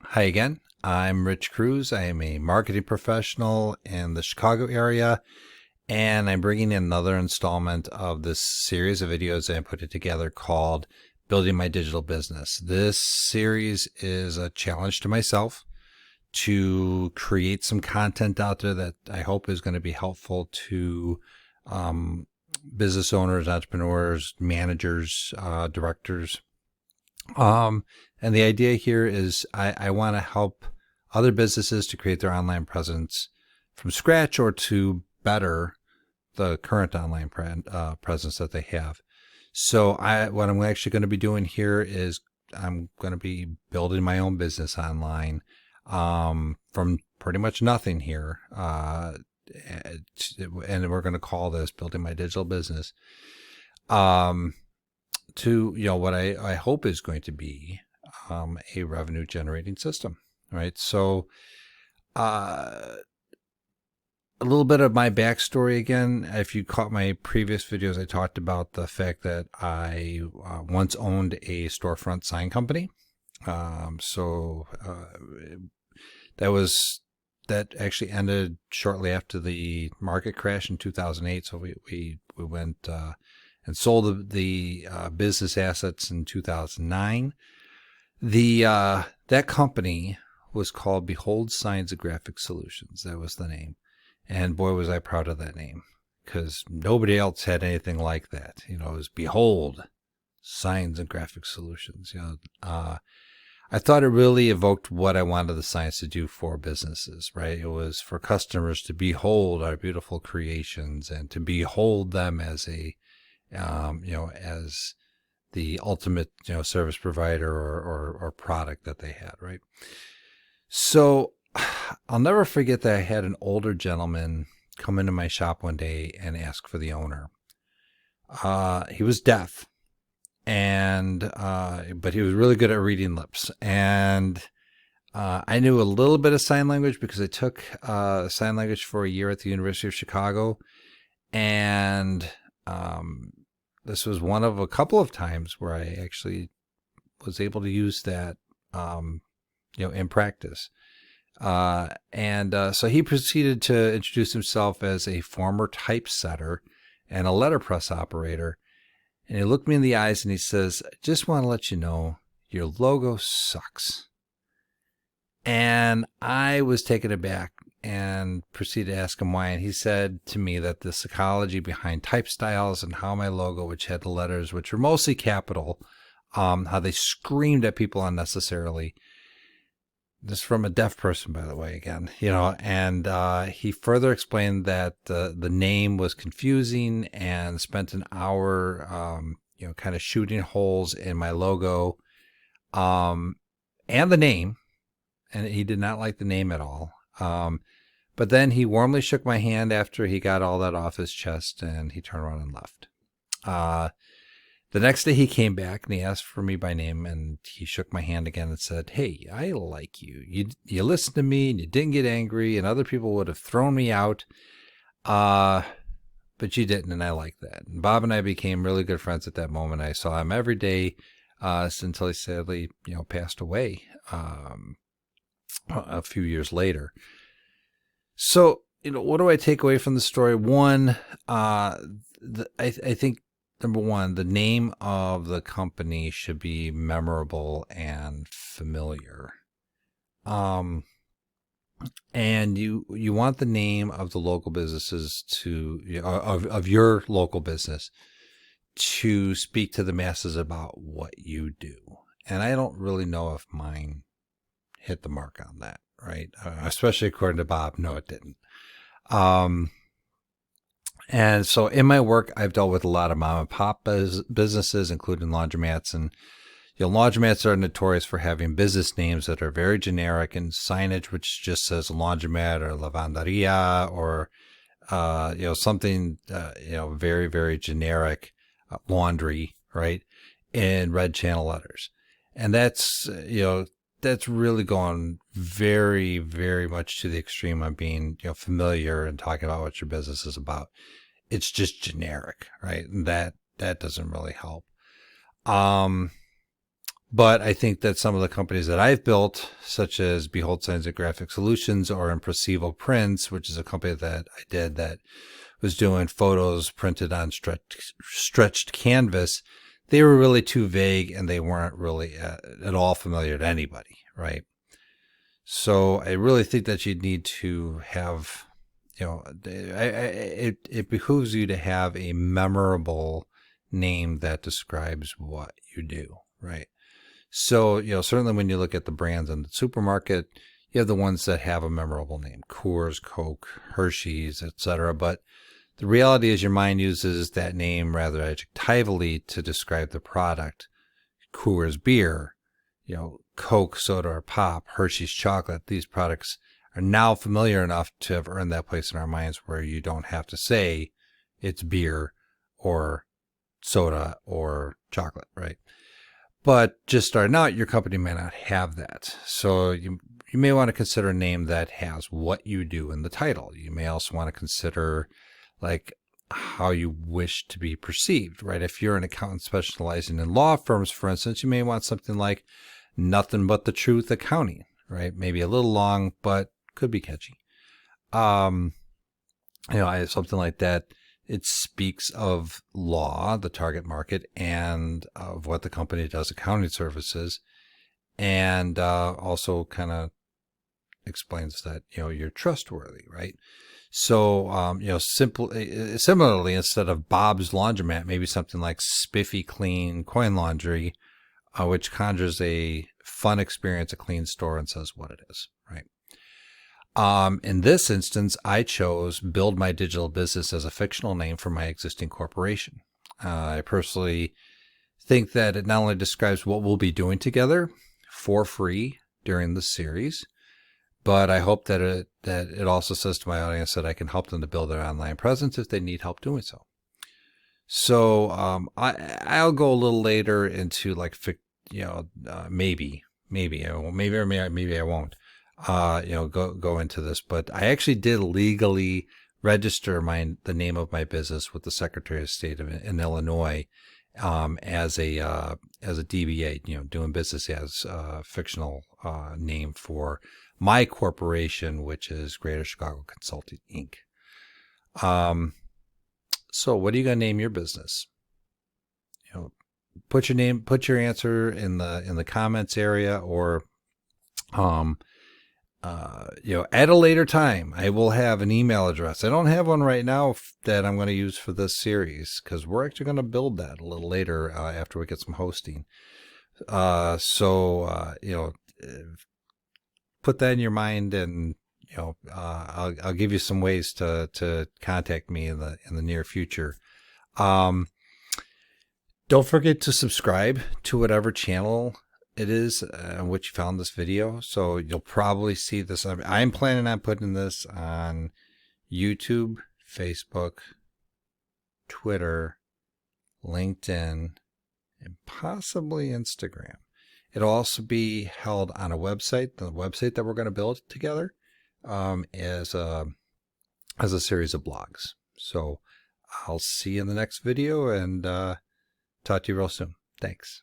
Hi again. I'm Rich Cruz. I am a marketing professional in the Chicago area, and I'm bringing in another installment of this series of videos I put it together called Building My Digital Business. This series is a challenge to myself to create some content out there that I hope is going to be helpful to business owners, entrepreneurs, managers, directors. And the idea here is I want to help other businesses to create their online presence from scratch or to better the current online presence that they have. So what I'm actually going to be doing here is I'm going to be building my own business online from pretty much nothing here. And we're going to call this Building My Digital Business. To what I hope is going to be a revenue generating system, right? So a little bit of my backstory again. If you caught my previous videos, I talked about the fact that I once owned a storefront sign company. That actually ended shortly after the market crash in 2008. So we went and sold the business assets in 2009. That company was called Behold Signs and Graphic Solutions. That was the name, and boy was I proud of that name, because nobody else had anything like that. It was Behold Signs and Graphic Solutions. I thought it really evoked what I wanted the signs to do for businesses, right? It was for customers to behold our beautiful creations and to behold them as as the ultimate, service provider or product that they had, right? So I'll never forget that I had an older gentleman come into my shop one day and ask for the owner. He was deaf, but he was really good at reading lips. And I knew a little bit of sign language because I took sign language for a year at the University of Chicago. And this was one of a couple of times where I actually was able to use that, in practice. So he proceeded to introduce himself as a former typesetter and a letterpress operator. And he looked me in the eyes and he says, "I just want to let you know your logo sucks." And I was taken aback and proceeded to ask him why. And he said to me that the psychology behind type styles and how my logo, which had the letters, which were mostly capital, how they screamed at people unnecessarily. This is from a deaf person, by the way, again, and he further explained that the name was confusing and spent an hour, kind of shooting holes in my logo, and the name. And he did not like the name at all. But then he warmly shook my hand after he got all that off his chest, and he turned around and left. The next day he came back and he asked for me by name, and he shook my hand again and said, "Hey, I like you. You listened to me and you didn't get angry, and other people would have thrown me out. But you didn't, and I like that." And Bob and I became really good friends at that moment. I saw him every day until he sadly, passed away a few years later. So, what do I take away from the story? One, I think, number one, the name of the company should be memorable and familiar. And you want the name of the local businesses of your local business to speak to the masses about what you do. And I don't really know if mine hit the mark on that, right? Especially according to Bob. No, it didn't. And so in my work, I've dealt with a lot of mom and pop businesses, including laundromats. And laundromats are notorious for having business names that are very generic, and signage which just says laundromat or lavanderia or something very, very generic, laundry, right, in red channel letters. And that's really gone very, very much to the extreme of being, familiar and talking about what your business is about. It's just generic, right? And that doesn't really help. But I think that some of the companies that I've built, such as Behold Signs and Graphic Solutions or Impressivo Prints, which is a company that I did that was doing photos printed on stretched canvas, they were really too vague and they weren't really at all familiar to anybody, right? So I really think that you need to have, it behooves you to have a memorable name that describes what you do, right? So, certainly when you look at the brands in the supermarket, you have the ones that have a memorable name, Coors, Coke, Hershey's, etc. But the reality is your mind uses that name rather adjectively to describe the product. Coors beer, Coke, soda, or pop, Hershey's chocolate. These products are now familiar enough to have earned that place in our minds where you don't have to say it's beer or soda or chocolate, right? But just starting out, your company may not have that. So you may want to consider a name that has what you do in the title. You may also want to consider like how you wish to be perceived, right? If you're an accountant specializing in law firms, for instance, you may want something like Nothing But the Truth Accounting, right? Maybe a little long, but could be catchy. I have something like that. It speaks of law, the target market, and of what the company does, accounting services, and also kind of explains that you're trustworthy, right? So similarly, instead of Bob's Laundromat, maybe something like Spiffy Clean Coin Laundry, which conjures a fun experience, a clean store, and says what it is, right? In this instance, I chose Build My Digital Business as a fictional name for my existing corporation. I personally think that it not only describes what we'll be doing together for free during the series, but I hope that it also says to my audience that I can help them to build their online presence if they need help doing so. So I'll go a little later into like maybe I won't. Go into this, but I actually did legally register the name of my business with the Secretary of State in Illinois as a DBA, doing business as a fictional name for my corporation, which is Greater Chicago Consulting Inc. So what are you going to name your business? Put your answer in the comments area, or at a later time, I will have an email address. I don't have one right now that I'm going to use for this series because we're actually going to build that a little later after we get some hosting. Put that in your mind, and I'll give you some ways to contact me in the near future. Don't forget to subscribe to whatever channel it is on which you found this video. So you'll probably see this. I'm planning on putting this on YouTube, Facebook, Twitter, LinkedIn, and possibly Instagram. It'll also be held on a website, the website that we're going to build together, as a series of blogs. So I'll see you in the next video, and talk to you real soon. Thanks.